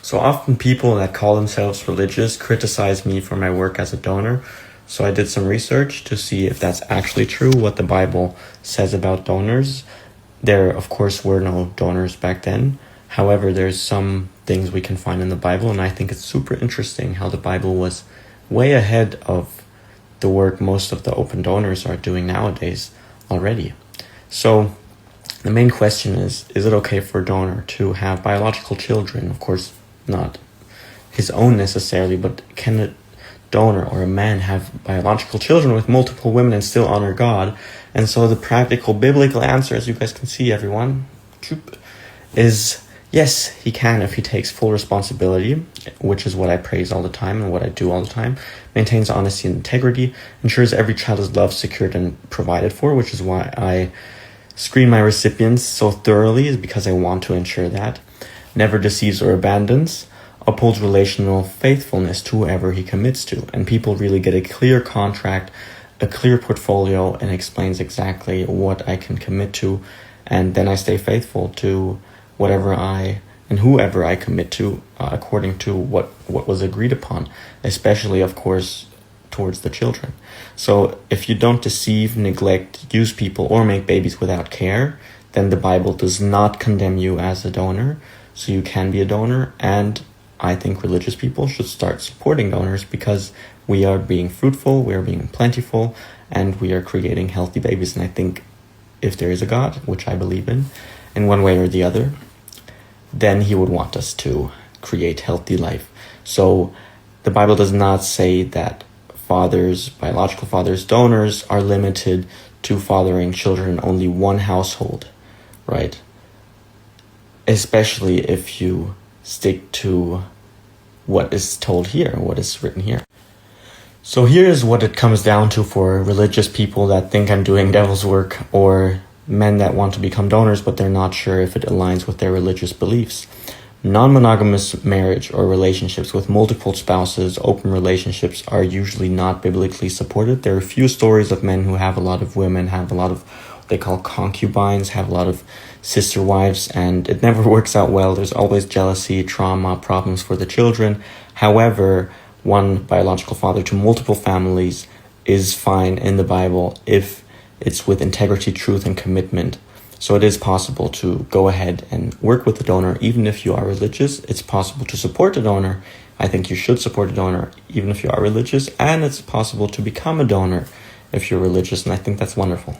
So often people that call themselves religious criticize me for my work as a donor. So I did some research to see if that's actually true, what the Bible says about donors. There, of course, were no donors back then. However, there's some things we can find in the Bible, and I think it's super interesting how the Bible was way ahead of the work most of the open donors are doing nowadays already. So the main question is it okay for a donor to have biological children? Of course, not his own necessarily, but can a donor or a man have biological children with multiple women and still honor God? And so the practical biblical answer, as you guys can see, everyone, is yes, he can if he takes full responsibility, which is what I praise all the time and what I do all the time, maintains honesty and integrity, ensures every child is loved, secured, and provided for, which is why I screen my recipients so thoroughly, is because I want to ensure that. Never deceives or abandons, upholds relational faithfulness to whoever he commits to, and people really get a clear contract, a clear portfolio, and explains exactly what I can commit to, and then I stay faithful to whatever and whoever I commit to according to what was agreed upon, especially, of course, towards the children. So if you don't deceive, neglect, use people, or make babies without care, then the Bible does not condemn you as a donor. So you can be a donor, and I think religious people should start supporting donors because we are being fruitful, we are being plentiful, and we are creating healthy babies. And I think if there is a God, which I believe in one way or the other, then he would want us to create healthy life. So the Bible does not say that fathers, biological fathers, donors are limited to fathering children in only one household, right? Especially if you stick to what is told here, what is written here. So here is what it comes down to for religious people that think I'm doing devil's work, or men that want to become donors but they're not sure if it aligns with their religious beliefs. Non-monogamous marriage or relationships with multiple spouses, open relationships, are usually not biblically supported. There are a few stories of men who have a lot of women, have a lot of what they call concubines, have a lot of sister wives, and it never works out well. There's always jealousy, trauma, problems for the children. However, one biological father to multiple families is fine in the Bible if it's with integrity, truth, and commitment. So it is possible to go ahead and work with the donor, even if you are religious. It's possible to support a donor. I think you should support a donor, even if you are religious. And it's possible to become a donor if you're religious. And I think that's wonderful.